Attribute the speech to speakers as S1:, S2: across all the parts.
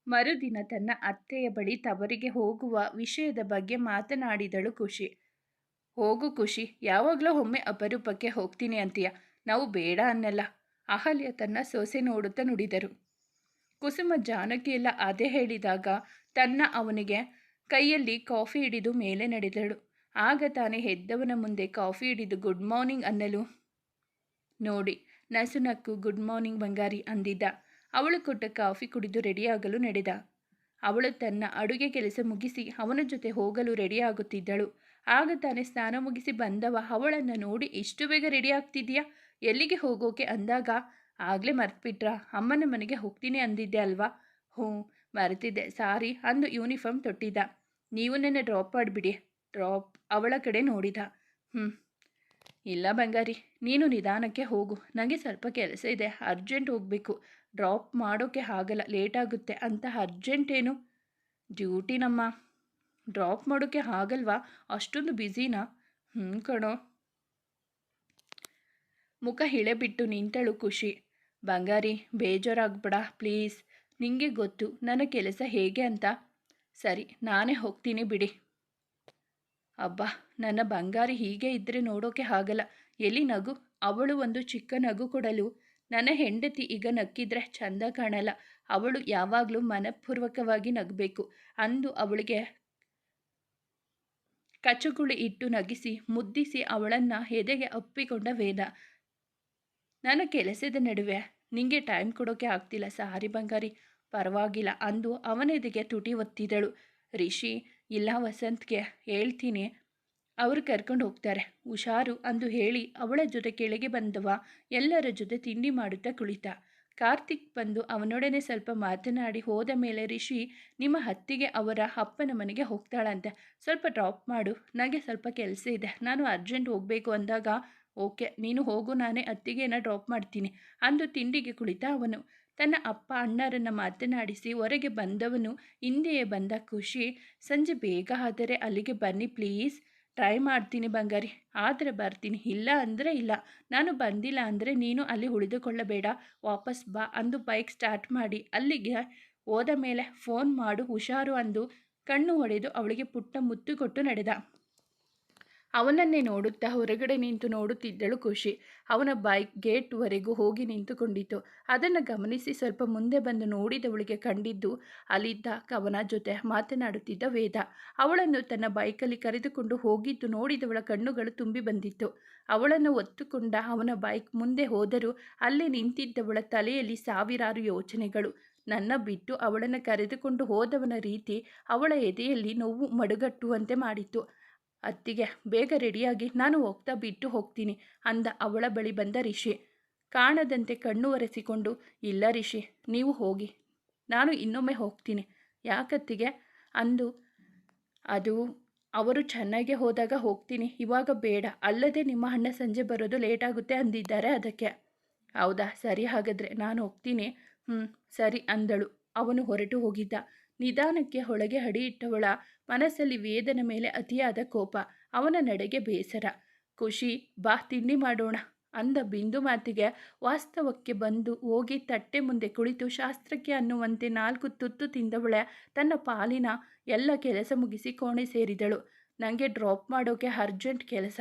S1: ಮರುದಿನ ತನ್ನ ಅತ್ತೆಯ ಬಳಿ ತವರಿಗೆ ಹೋಗುವ ವಿಷಯದ ಬಗ್ಗೆ ಮಾತನಾಡಿದಳು ಖುಷಿ. ಹೋಗು ಖುಷಿ, ಯಾವಾಗಲೂ ಒಮ್ಮೆ ಅಪರೂಪಕ್ಕೆ ಹೋಗ್ತೀನಿ ಅಂತೀಯ, ನಾವು ಬೇಡ ಅನ್ನಲ್ಲ. ಅಹಲ್ಯ ತನ್ನ ಸೊಸೆ ನೋಡುತ್ತಾ ನುಡಿದರು. ಕುಸುಮ ಜಾನಕಿಯೆಲ್ಲ ಅದೇ ಹೇಳಿದಾಗ ತನ್ನ ಅವನಿಗೆ ಕೈಯಲ್ಲಿ ಕಾಫಿ ಹಿಡಿದು ಮೇಲೆ ನಡೆದಳು. ಆಗ ತಾನೇ ಎದ್ದವನ ಮುಂದೆ ಕಾಫಿ ಹಿಡಿದು ಗುಡ್ ಮಾರ್ನಿಂಗ್ ಅನ್ನಲು ನೋಡಿ ನಸುನಕ್ಕು ಗುಡ್ ಮಾರ್ನಿಂಗ್ ಬಂಗಾರಿ ಅಂದಿದ್ದ. ಅವಳು ಕೊಟ್ಟ ಕಾಫಿ ಕುಡಿದು ರೆಡಿಯಾಗಲು ನಡೆದ. ಅವಳು ತನ್ನ ಅಡುಗೆ ಕೆಲಸ ಮುಗಿಸಿ ಅವನ ಜೊತೆ ಹೋಗಲು ರೆಡಿಯಾಗುತ್ತಿದ್ದಳು. ಆಗ ತಾನೇ ಸ್ನಾನ ಮುಗಿಸಿ ಬಂದವ ಅವಳನ್ನು ನೋಡಿ ಇಷ್ಟು ಬೇಗ ರೆಡಿ ಆಗ್ತಿದ್ಯಾ, ಎಲ್ಲಿಗೆ ಹೋಗೋಕೆ ಅಂದಾಗ, ಆಗಲೇ ಮರ್ತ್ಬಿಟ್ರಾ, ಅಮ್ಮನ ಮನೆಗೆ ಹೋಗ್ತೀನಿ ಅಂದಿದ್ದೆ ಅಲ್ವಾ? ಹ್ಞೂ ಮರೆತಿದ್ದೆ, ಸಾರಿ ಅಂದು ಯೂನಿಫಾರ್ಮ್ ತೊಟ್ಟಿದ್ದ. ನೀವು ನನ್ನ ಡ್ರಾಪ್ ಮಾಡಿಬಿಡಿ. ಡ್ರಾಪ್ ಅವಳ ಕಡೆ ನೋಡಿದ. ಇಲ್ಲ ಬಂಗಾರಿ, ನೀನು ನಿಧಾನಕ್ಕೆ ಹೋಗು, ನನಗೆ ಸ್ವಲ್ಪ ಕೆಲಸ ಇದೆ, ಅರ್ಜೆಂಟ್ ಹೋಗಬೇಕು. ಡ್ರಾಪ್ ಮಾಡೋಕ್ಕೆ ಆಗಲ್ಲ, ಲೇಟ್ ಆಗುತ್ತೆ. ಅಂತ ಅರ್ಜೆಂಟ್ ಏನು? ಡ್ಯೂಟಿನಮ್ಮ. ಡ್ರಾಪ್ ಮಾಡೋಕ್ಕೆ ಆಗಲ್ವಾ? ಅಷ್ಟೊಂದು ಬ್ಯುಸಿನಾ? ಕಣೋ. ಮುಖ ಹಿಳೆಬಿಟ್ಟು ನಿಂತಳು ಖುಷಿ. ಬಂಗಾರಿ ಬೇಜಾರಾಗ್ಬೇಡ ಪ್ಲೀಸ್, ನಿಂಗೆ ಗೊತ್ತು ನನ್ನ ಕೆಲಸ ಹೇಗೆ ಅಂತ. ಸರಿ ನಾನೇ ಹೋಗ್ತೀನಿ ಬಿಡಿ. ಅಬ್ಬಾ ನನ್ನ ಬಂಗಾರಿ ಹೀಗೆ ಇದ್ದರೆ ನೋಡೋಕೆ ಆಗಲ್ಲ, ಎಲ್ಲಿ ನಗು. ಅವಳು ಒಂದು ಚಿಕ್ಕ ನಗು ಕೊಡಲು, ನನ್ನ ಹೆಂಡತಿ ಈಗ ನಕ್ಕಿದ್ರೆ ಚಂದ ಕಾಣಲ್ಲ, ಅವಳು ಯಾವಾಗಲೂ ಮನಪೂರ್ವಕವಾಗಿ ನಗಬೇಕು ಅಂದು ಅವಳಿಗೆ ಕಚಗುಳಿ ಇಟ್ಟು ನಗಿಸಿ ಮುದ್ದಿಸಿ ಅವಳನ್ನು ಎದೆಗೆ ಅಪ್ಪಿಕೊಂಡ ವೇದ. ನನ್ನ ಕೆಲಸದ ನಡುವೆ ನಿಂಗೆ ಟೈಮ್ ಕೊಡೋಕೆ ಆಗ್ತಿಲ್ಲ, ಸಾರಿ ಬಂಗಾರಿ. ಪರವಾಗಿಲ್ಲ ಅಂದು ಅವನೆದೆಗೆ ತುಟಿ ಒತ್ತಿದಳು. ರಿಷಿ ಇಲ್ಲ ವಸಂತ್ಗೆ ಹೇಳ್ತೀನಿ, ಅವರು ಕರ್ಕೊಂಡು ಹೋಗ್ತಾರೆ, ಹುಷಾರು ಅಂದು ಹೇಳಿ ಅವಳ ಜೊತೆ ಕೆಳಗೆ ಬಂದವ ಎಲ್ಲರ ಜೊತೆ ತಿಂಡಿ ಮಾಡುತ್ತಾ ಕುಳಿತ. ಕಾರ್ತಿಕ್ ಬಂದು ಅವನೊಡನೆ ಸ್ವಲ್ಪ ಮಾತನಾಡಿ ಹೋದ ಮೇಲೆ, ರಿಷಿ ನಿಮ್ಮ ಅತ್ತಿಗೆ ಅವರ ಅಪ್ಪನ ಮನೆಗೆ ಹೋಗ್ತಾಳಂತೆ, ಸ್ವಲ್ಪ ಡ್ರಾಪ್ ಮಾಡು, ನನಗೆ ಸ್ವಲ್ಪ ಕೆಲಸ ಇದೆ, ನಾನು ಅರ್ಜೆಂಟ್ ಹೋಗಬೇಕು ಅಂದಾಗ, ಓಕೆ ನೀನು ಹೋಗು, ನಾನೇ ಅತ್ತಿಗೆನ ಡ್ರಾಪ್ ಮಾಡ್ತೀನಿ ಅಂದು ತಿಂಡಿಗೆ ಕುಳಿತ ಅವನು. ತನ್ನ ಅಪ್ಪ ಅಣ್ಣರನ್ನು ಮಾತನಾಡಿಸಿ ಹೊರಗೆ ಬಂದವನು ಹಿಂದೆಯೇ ಬಂದ ಖುಷಿ. ಸಂಜೆ ಬೇಗ ಆದರೆ ಅಲ್ಲಿಗೆ ಬನ್ನಿ ಪ್ಲೀಸ್. ಟ್ರೈ ಮಾಡ್ತೀನಿ ಬಂಗಾರಿ, ಆದರೆ ಬರ್ತೀನಿ, ಇಲ್ಲ ಅಂದರೆ ಇಲ್ಲ. ನಾನು ಬಂದಿಲ್ಲ ಅಂದರೆ ನೀನು ಅಲ್ಲಿ ಉಳಿದುಕೊಳ್ಳಬೇಡ, ವಾಪಸ್ ಬಾ ಅಂದು ಬೈಕ್ ಸ್ಟಾರ್ಟ್ ಮಾಡಿ ಅಲ್ಲಿಗೆ ಹೋದ ಮೇಲೆ ಫೋನ್ ಮಾಡು ಹುಷಾರು ಅಂದು ಕಣ್ಣು ಹೊಡೆದು ಅವಳಿಗೆ ಪುಟ್ಟ ಮುತ್ತು ಕೊಟ್ಟು ನಡೆದ. ಅವನನ್ನೇ ನೋಡುತ್ತಾ ಹೊರಗಡೆ ನಿಂತು ನೋಡುತ್ತಿದ್ದಳು ಖುಷಿ. ಅವನ ಬೈಕ್ ಗೇಟ್ವರೆಗೂ ಹೋಗಿ ನಿಂತುಕೊಂಡಿತ್ತು. ಅದನ್ನು ಗಮನಿಸಿ ಸ್ವಲ್ಪ ಮುಂದೆ ಬಂದು ನೋಡಿದವಳಿಗೆ ಕಂಡಿದ್ದು ಅಲ್ಲಿದ್ದ ಕವನ ಜೊತೆ ಮಾತನಾಡುತ್ತಿದ್ದ ವೇದ. ಅವಳನ್ನು ತನ್ನ ಬೈಕಲ್ಲಿ ಕರೆದುಕೊಂಡು ಹೋಗಿದ್ದು ನೋಡಿದವಳ ಕಣ್ಣುಗಳು ತುಂಬಿ ಬಂದಿತ್ತು. ಅವಳನ್ನು ಒತ್ತುಕೊಂಡ ಅವನ ಬೈಕ್ ಮುಂದೆ ಹೋದರೂ ಅಲ್ಲಿ ನಿಂತಿದ್ದವಳ ತಲೆಯಲ್ಲಿ ಸಾವಿರಾರು ಯೋಚನೆಗಳು. ನನ್ನ ಬಿಟ್ಟು ಅವಳನ್ನು ಕರೆದುಕೊಂಡು ಹೋದವನ ರೀತಿ ಅವಳ ಎದೆಯಲ್ಲಿ ನೋವು ಮಡುಗಟ್ಟುವಂತೆ ಮಾಡಿತ್ತು. ಅತ್ತಿಗೆ ಬೇಗ ರೆಡಿಯಾಗಿ, ನಾನು ಹೋಗ್ತಾ ಬಿಟ್ಟು ಹೋಗ್ತೀನಿ ಅಂದ ಅವಳ ಬಳಿ ಬಂದ ರಿಷಿ. ಕಾಣದಂತೆ ಕಣ್ಣು ಒರೆಸಿಕೊಂಡು, ಇಲ್ಲ ರಿಷಿ ನೀವು ಹೋಗಿ, ನಾನು ಇನ್ನೊಮ್ಮೆ ಹೋಗ್ತೀನಿ. ಯಾಕತ್ತಿಗೆ ಅಂದು. ಅದು ಅವರು ಚೆನ್ನೈಗೆ ಹೋದಾಗ ಹೋಗ್ತೀನಿ, ಇವಾಗ ಬೇಡ, ಅಲ್ಲದೆ ನಿಮ್ಮ ಅಣ್ಣ ಸಂಜೆ ಬರೋದು ಲೇಟ್ ಆಗುತ್ತೆ ಅಂದಿದ್ದಾರೆ, ಅದಕ್ಕೆ. ಹೌದಾ ಸರಿ ಹಾಗಾದರೆ ನಾನು ಹೋಗ್ತೀನಿ. ಸರಿ ಅಂದಳು. ಅವನು ಹೊರಟು ಹೋಗಿದ್ದ. ನಿಧಾನಕ್ಕೆ ಒಳಗೆ ಅಡಿ ಇಟ್ಟವಳ ಮನಸ್ಸಲ್ಲಿ ವೇದನ ಮೇಲೆ ಅತಿಯಾದ ಕೋಪ, ಅವನ ನಡೆಗೆ ಬೇಸರ. ಖುಷಿ ಬಾ ತಿಂಡಿ ಮಾಡೋಣ ಅಂದ ಬಿಂದು ಮಾತಿಗೆ ವಾಸ್ತವಕ್ಕೆ ಬಂದು ಹೋಗಿ ತಟ್ಟೆ ಮುಂದೆ ಕುಳಿತು ಶಾಸ್ತ್ರಕ್ಕೆ ಅನ್ನುವಂತೆ 4 ತುತ್ತು ತಿಂದವಳೆ ತನ್ನ ಪಾಲಿನ ಎಲ್ಲ ಕೆಲಸ ಮುಗಿಸಿ ಕೋಣೆ ಸೇರಿದಳು. ನನಗೆ ಡ್ರಾಪ್ ಮಾಡೋಕೆ ಅರ್ಜೆಂಟ್ ಕೆಲಸ,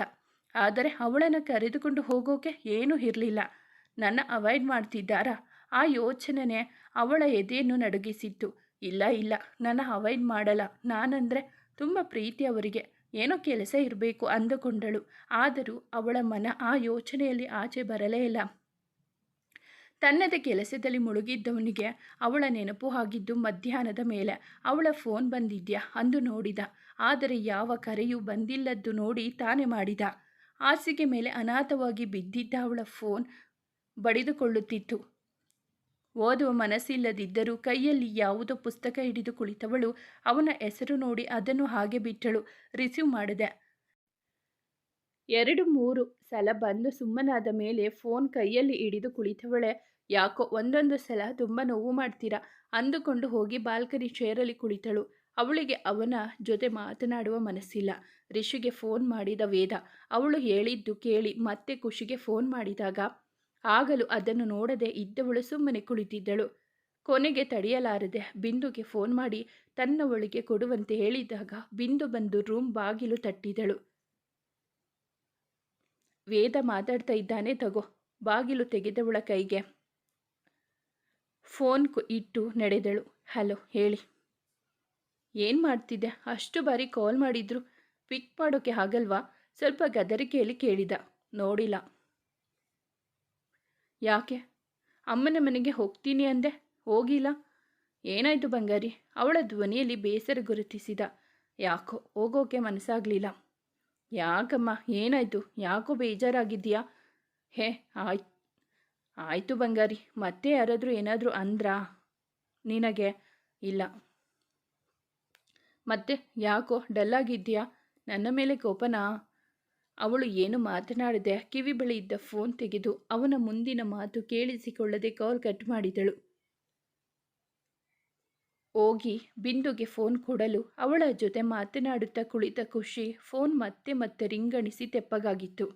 S1: ಆದರೆ ಅವಳನ್ನು ಕರೆದುಕೊಂಡು ಹೋಗೋಕೆ ಏನೂ ಇರಲಿಲ್ಲ. ನನ್ನ ಅವಾಯ್ಡ್ ಮಾಡ್ತಿದ್ದಾರಾ? ಆ ಯೋಚನೆ ಅವಳ ಎದೆಯನ್ನು ನಡುಗಿಸಿತ್ತು. ಇಲ್ಲ ಇಲ್ಲ, ನನ್ನ ಅವಾಯ್ಡ್ ಮಾಡಲ್ಲ, ನಾನಂದರೆ ತುಂಬ ಪ್ರೀತಿ ಅವರಿಗೆ, ಏನೋ ಕೆಲಸ ಇರಬೇಕು ಅಂದುಕೊಂಡಳು. ಆದರೂ ಅವಳ ಮನ ಆ ಯೋಚನೆಯಲ್ಲಿ ಆಚೆ ಬರಲೇ ಇಲ್ಲ. ತನ್ನದೇ ಕೆಲಸದಲ್ಲಿ ಮುಳುಗಿದ್ದವನಿಗೆ ಅವಳ ನೆನಪು ಆಗಿದ್ದು ಮಧ್ಯಾಹ್ನದ ಮೇಲೆ. ಅವಳ ಫೋನ್ ಬಂದಿದ್ಯಾ ಅಂದು ನೋಡಿದ, ಆದರೆ ಯಾವ ಕರೆಯೂ ಬಂದಿಲ್ಲದ್ದು ನೋಡಿ ತಾನೇ ಮಾಡಿದ. ಹಾಸಿಗೆ ಮೇಲೆ ಅನಾಥವಾಗಿ ಬಿದ್ದಿದ್ದ ಅವಳ ಫೋನ್ ಬಡಿದುಕೊಳ್ಳುತ್ತಿತ್ತು. ಓದುವ ಮನಸ್ಸಿಲ್ಲದಿದ್ದರೂ ಕೈಯಲ್ಲಿ ಯಾವುದೋ ಪುಸ್ತಕ ಹಿಡಿದು ಕುಳಿತವಳು ಅವನ ಹೆಸರು ನೋಡಿ ಅದನ್ನು ಹಾಗೆ ಬಿಟ್ಟಳು. ರಿಸೀವ್ ಮಾಡಿದೆ. 2-3 ಸಲ ಬಂದು ಸುಮ್ಮನಾದ ಮೇಲೆ ಫೋನ್ ಕೈಯಲ್ಲಿ ಹಿಡಿದು ಕುಳಿತವಳೆ, ಯಾಕೋ ಒಂದೊಂದು ಸಲ ತುಂಬ ನೋವು ಮಾಡ್ತೀರಾ ಅಂದುಕೊಂಡು ಹೋಗಿ ಬಾಲ್ಕನಿ ಚೇರಲ್ಲಿ ಕುಳಿತಳು. ಅವಳಿಗೆ ಅವನ ಜೊತೆ ಮಾತನಾಡುವ ಮನಸ್ಸಿಲ್ಲ. ರಿಷಿಗೆ ಫೋನ್ ಮಾಡಿದ ವೇದ. ಅವಳು ಹೇಳಿದ್ದು ಕೇಳಿ ಮತ್ತೆ ಖುಷಿಗೆ ಫೋನ್ ಮಾಡಿದಾಗ ಆಗಲೂ ಅದನ್ನು ನೋಡದೆ ಇದ್ದವಳು ಸುಮ್ಮನೆ ಕುಳಿತಿದ್ದಳು. ಕೊನೆಗೆ ತಡೆಯಲಾರದೆ ಬಿಂದುಗೆ ಫೋನ್ ಮಾಡಿ ತನ್ನ ಒಳಗೆ ಕೊಡುವಂತೆ ಹೇಳಿದಾಗ ಬಿಂದು ಬಂದು ರೂಮ್ ಬಾಗಿಲು ತಟ್ಟಿದಳು. ವೇದ ಮಾತಾಡ್ತಾ ಇದ್ದಾನೆ, ತಗೋ. ಬಾಗಿಲು ತೆಗೆದವಳ ಕೈಗೆ ಫೋನ್ ಇಟ್ಟು ನಡೆದಳು. ಹಲೋ, ಹೇಳಿ. ಏನು ಮಾಡ್ತಿದ್ದೆ? ಅಷ್ಟು ಬಾರಿ ಕಾಲ್ ಮಾಡಿದ್ರು ಪಿಕ್ ಮಾಡೋಕ್ಕೆ ಆಗಲ್ವಾ? ಸ್ವಲ್ಪ ಗದರಿಕೆಯಲ್ಲಿ ಕೇಳಿದ. ನೋಡಿಲ್ಲ. ಯಾಕೆ? ಅಮ್ಮನ ಮನೆಗೆ ಹೋಗ್ತೀನಿ ಅಂದೆ, ಹೋಗಿಲ್ಲ. ಏನಾಯಿತು ಬಂಗಾರಿ? ಅವಳ ಧ್ವನಿಯಲ್ಲಿ ಬೇಸರ ಗುರುತಿಸಿದ. ಯಾಕೋ ಹೋಗೋಕೆ ಮನಸ್ಸಾಗಲಿಲ್ಲ. ಯಾಕಮ್ಮ, ಏನಾಯಿತು? ಯಾಕೋ ಬೇಜಾರಾಗಿದ್ದೀಯಾ? ಹೇ, ಆಯಿತು ಬಂಗಾರಿ. ಮತ್ತೆ ಯಾರಾದರೂ ಏನಾದರೂ ಅಂದ್ರಾ ನಿನಗೆ? ಇಲ್ಲ. ಮತ್ತೆ ಯಾಕೋ ಡಲ್ಲಾಗಿದ್ದೀಯಾ? ನನ್ನ ಮೇಲೆ ಕೋಪನಾ? ಅವಳು ಏನು ಮಾತನಾಡದೆ ಕಿವಿ ಬಳಿ ಇದ್ದ ಫೋನ್ ತೆಗೆದು ಅವನ ಮುಂದಿನ ಮಾತು ಕೇಳಿಸಿಕೊಳ್ಳದೆ ಕಾಲ್ ಕಟ್ ಮಾಡಿದಳು. ಹೋಗಿ ಬಿಂದುಗೆ ಫೋನ್ ಕೊಡಲು ಅವಳ ಜೊತೆ ಮಾತನಾಡುತ್ತಾ ಕುಳಿತ ಖುಷಿ ಫೋನ್ ಮತ್ತೆ ಮತ್ತೆ ರಿಂಗಣಿಸಿ ತೆಪ್ಪಗಾಗಿತ್ತು.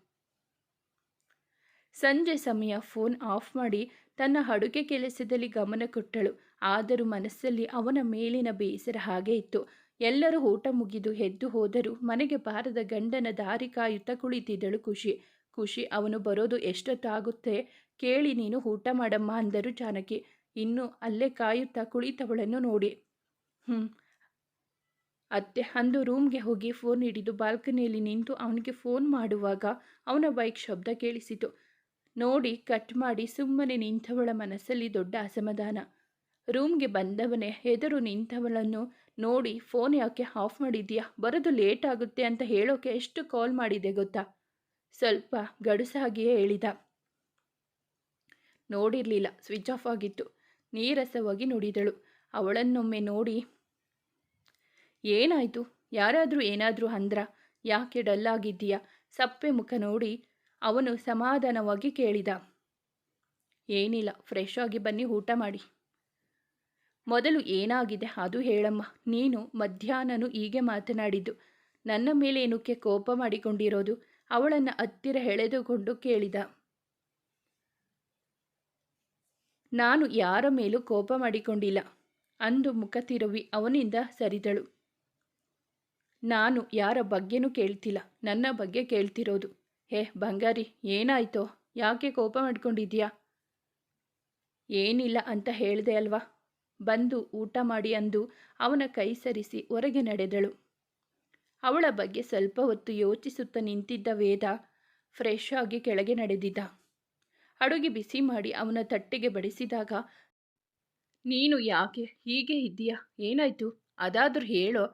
S1: ಸಂಜೆ ಸಮಯ ಫೋನ್ ಆಫ್ ಮಾಡಿ ತನ್ನ ಅಡುಗೆ ಕೆಲಸದಲ್ಲಿ ಗಮನ ಕೊಟ್ಟಳು. ಆದರೂ ಮನಸ್ಸಲ್ಲಿ ಅವನ ಮೇಲಿನ ಬೇಸರ ಹಾಗೆ ಇತ್ತು. ಎಲ್ಲರೂ ಊಟ ಮುಗಿದು ಎದ್ದು ಹೋದರೂ ಮನೆಗೆ ಬಾರದ ಗಂಡನ ದಾರಿ ಕಾಯುತ್ತಾ ಕುಳಿತಿದ್ದಳು ಖುಷಿ. ಅವನು ಬರೋದು ಎಷ್ಟೊತ್ತಾಗುತ್ತೆ ಕೇಳಿ ನೀನು ಊಟ ಮಾಡಮ್ಮ ಅಂದರು ಜಾನಕಿ. ಇನ್ನು ಅಲ್ಲೇ ಕಾಯುತ್ತಾ ಕುಳಿತವಳನ್ನು ನೋಡಿ ಅತ್ತೆ ಅಂದು ರೂಮ್ಗೆ ಹೋಗಿ ಫೋನ್ ಹಿಡಿದು ಬಾಲ್ಕನಿಯಲ್ಲಿ ನಿಂತು ಅವನಿಗೆ ಫೋನ್ ಮಾಡುವಾಗ ಅವನ ಬೈಕ್ ಶಬ್ದ ಕೇಳಿಸಿತು. ನೋಡಿ ಕಟ್ ಮಾಡಿ ಸುಮ್ಮನೆ ನಿಂತವಳ ಮನಸ್ಸಲ್ಲಿ ದೊಡ್ಡ ಅಸಮಾಧಾನ. ರೂಮ್ಗೆ ಬಂದವನೇ ಎದುರು ನಿಂತವಳನ್ನು ನೋಡಿ ಫೋನ್ ಯಾಕೆ ಆಫ್ ಮಾಡಿದ್ದೀಯಾ? ಬರೋದು ಲೇಟ್ ಆಗುತ್ತೆ ಅಂತ ಹೇಳೋಕೆ ಎಷ್ಟು ಕಾಲ್ ಮಾಡಿದೆ ಗೊತ್ತಾ? ಸ್ವಲ್ಪ ಗಡುಸಾಗಿಯೇ ಹೇಳಿದ. ನೋಡಿರಲಿಲ್ಲ, ಸ್ವಿಚ್ ಆಫ್ ಆಗಿತ್ತು. ನೀರಸವಾಗಿ ನುಡಿದಳು. ಅವಳನ್ನೊಮ್ಮೆ ನೋಡಿ, ಏನಾಯಿತು? ಯಾರಾದರೂ ಏನಾದರೂ ಅಂದ್ರ? ಯಾಕೆ ಡಲ್ಲಾಗಿದ್ದೀಯಾ? ಸಪ್ಪೆ ಮುಖ ನೋಡಿ ಅವನು ಸಮಾಧಾನವಾಗಿ ಕೇಳಿದ. ಏನಿಲ್ಲ, ಫ್ರೆಶ್ ಆಗಿ ಬನ್ನಿ, ಊಟ ಮಾಡಿ. ಮೊದಲು ಏನಾಗಿದೆ ಅದು ಹೇಳಮ್ಮ. ನೀನು ಮಧ್ಯಾಹ್ನನೂ ಹೀಗೆ ಮಾತನಾಡಿದ್ದು. ನನ್ನ ಮೇಲೆ ಏನಕ್ಕೆ ಕೋಪ ಮಾಡಿಕೊಂಡಿರೋದು? ಅವಳನ್ನು ಹತ್ತಿರ ಎಳೆದುಕೊಂಡು ಕೇಳಿದ. ನಾನು ಯಾರ ಮೇಲೂ ಕೋಪ ಮಾಡಿಕೊಂಡಿಲ್ಲ ಅಂದು ಮುಖ ತಿರುವಿ ಅವನಿಂದ ಸರಿದಳು. ನಾನು ಯಾರ ಬಗ್ಗೆನೂ ಕೇಳ್ತಿಲ್ಲ, ನನ್ನ ಬಗ್ಗೆ ಕೇಳ್ತಿರೋದು. ಹೇ ಬಂಗಾರಿ, ಏನಾಯ್ತೋ? ಯಾಕೆ ಕೋಪ ಮಾಡ್ಕೊಂಡಿದ್ಯಾ? ಏನಿಲ್ಲ ಅಂತ ಹೇಳಿದೆ ಅಲ್ವಾ? ಬಂದು ಊಟ ಮಾಡಿ ಅಂದು ಅವನ ಕೈ ಸರಿಸಿ ಹೊರಗೆ ನಡೆದಳು. ಅವಳ ಬಗ್ಗೆ ಸ್ವಲ್ಪ ಹೊತ್ತು ಯೋಚಿಸುತ್ತಾ ನಿಂತಿದ್ದ ವೇದ ಫ್ರೆಶ್ ಆಗಿ ಕೆಳಗೆ ನಡೆದಿದ್ದ. ಅಡುಗೆ ಬಿಸಿ ಮಾಡಿ ಅವನ ತಟ್ಟೆಗೆ ಬಡಿಸಿದಾಗ, ನೀನು ಯಾಕೆ ಹೀಗೆ ಇದ್ದೀಯಾ? ಏನಾಯ್ತು? ಅದಾದರೂ ಹೇಳೋ.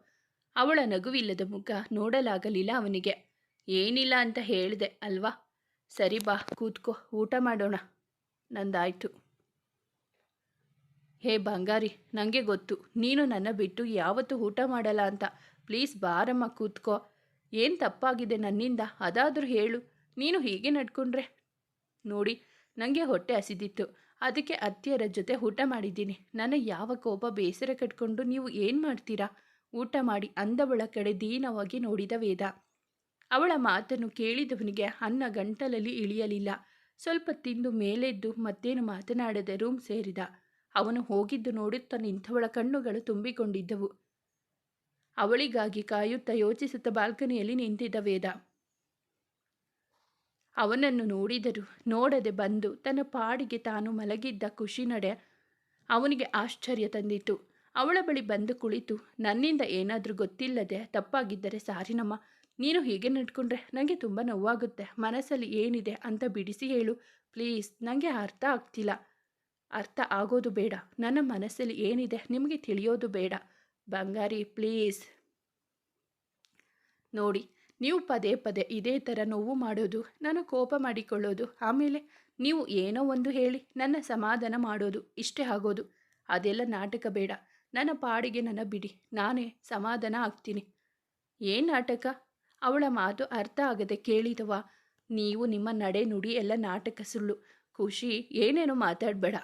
S1: ಅವಳ ನಗುವಿಲ್ಲದ ಮುಖ ನೋಡಲಾಗಲಿಲ್ಲ ಅವನಿಗೆ. ಏನಿಲ್ಲ ಅಂತ ಹೇಳಿದೆ ಅಲ್ವಾ? ಸರಿ ಬಾ, ಕೂತ್ಕೋ, ಊಟ ಮಾಡೋಣ. ನಂದಾಯ್ತು. ಹೇ ಬಂಗಾರಿ, ನನಗೆ ಗೊತ್ತು ನೀನು ನನ್ನ ಬಿಟ್ಟು ಯಾವತ್ತೂ ಊಟ ಮಾಡಲ್ಲ ಅಂತ. ಪ್ಲೀಸ್ ಬಾರಮ್ಮ, ಕೂತ್ಕೋ. ಏನು ತಪ್ಪಾಗಿದೆ ನನ್ನಿಂದ? ಅದಾದರೂ ಹೇಳು. ನೀನು ಹೀಗೆ ನಡ್ಕೊಂಡ್ರೆ ನೋಡಿ, ನನಗೆ ಹೊಟ್ಟೆ ಹಸಿದಿತ್ತು, ಅದಕ್ಕೆ ಅತ್ತಿಯರ ಜೊತೆ ಊಟ ಮಾಡಿದ್ದೀನಿ. ನನ್ನ ಯಾವ ಕೋಪ ಬೇಸರ ಕಟ್ಕೊಂಡು ನೀವು ಏನು ಮಾಡ್ತೀರಾ? ಊಟ ಮಾಡಿ ಅಂದವಳ ಕಡೆ ದೀನವಾಗಿ ನೋಡಿದ ವೇದ. ಅವಳ ಮಾತನ್ನು ಕೇಳಿದವನಿಗೆ ಅನ್ನ ಗಂಟಲಲ್ಲಿ ಇಳಿಯಲಿಲ್ಲ. ಸ್ವಲ್ಪ ತಿಂದು ಮೇಲೆದ್ದು ಮತ್ತೇನು ಮಾತನಾಡದೆ ರೂಮ್ ಸೇರಿದ. ಅವನು ಹೋಗಿದ್ದು ನೋಡುತ್ತಾ ನಿಂತವಳ ಕಣ್ಣುಗಳು ತುಂಬಿಕೊಂಡಿದ್ದವು. ಅವಳಿಗಾಗಿ ಕಾಯುತ್ತಾ ಯೋಚಿಸುತ್ತಾ ಬಾಲ್ಕನಿಯಲ್ಲಿ ನಿಂತಿದ್ದ ವೇದ ಅವನನ್ನು ನೋಡಿದರೂ ನೋಡದೆ ಬಂದು ತನ್ನ ಪಾಡಿಗೆ ತಾನು ಮಲಗಿದ್ದ ಖುಷಿ ನಡೆ ಅವನಿಗೆ ಆಶ್ಚರ್ಯ ತಂದಿತು. ಅವಳ ಬಳಿ ಬಂದು ಕುಳಿತು, ನನ್ನಿಂದ ಏನಾದರೂ ಗೊತ್ತಿಲ್ಲದೆ ತಪ್ಪಾಗಿದ್ದರೆ ಸಾರಿನಮ್ಮ. ನೀನು ಹೀಗೆ ನಡ್ಕೊಂಡ್ರೆ ನನಗೆ ತುಂಬ ನೋವಾಗುತ್ತೆ. ಮನಸ್ಸಲ್ಲಿ ಏನಿದೆ ಅಂತ ಬಿಡಿಸಿ ಹೇಳು ಪ್ಲೀಸ್. ನನಗೆ ಅರ್ಥ ಆಗ್ತಿಲ್ಲ. ಅರ್ಥ ಆಗೋದು ಬೇಡ. ನನ್ನ ಮನಸ್ಸಲ್ಲಿ ಏನಿದೆ ನಿಮಗೆ ತಿಳಿಯೋದು ಬೇಡ. ಬಂಗಾರಿ ಪ್ಲೀಸ್. ನೋಡಿ, ನೀವು ಪದೇ ಪದೇ ಇದೇ ಥರ ನೋವು ಮಾಡೋದು, ನಾನು ಕೋಪ ಮಾಡಿಕೊಳ್ಳೋದು, ಆಮೇಲೆ ನೀವು ಏನೋ ಒಂದು ಹೇಳಿ ನನ್ನ ಸಮಾಧಾನ ಮಾಡೋದು, ಇಷ್ಟೇ ಆಗೋದು. ಅದೆಲ್ಲ ನಾಟಕ ಬೇಡ. ನನ್ನ ಪಾಡಿಗೆ ನನ್ನ ಬಿಡಿ, ನಾನೇ ಸಮಾಧಾನ ಆಗ್ತೀನಿ. ಏನು ನಾಟಕ? ಅವಳ ಮಾತು ಅರ್ಥ ಆಗದೆ ಕೇಳಿದವ. ನೀವು ನಿಮ್ಮ ನಡೆ ನುಡಿ ಎಲ್ಲ ನಾಟಕ, ಸುಳ್ಳು. ಖುಷಿ, ಏನೇನೋ ಮಾತಾಡಬೇಡ.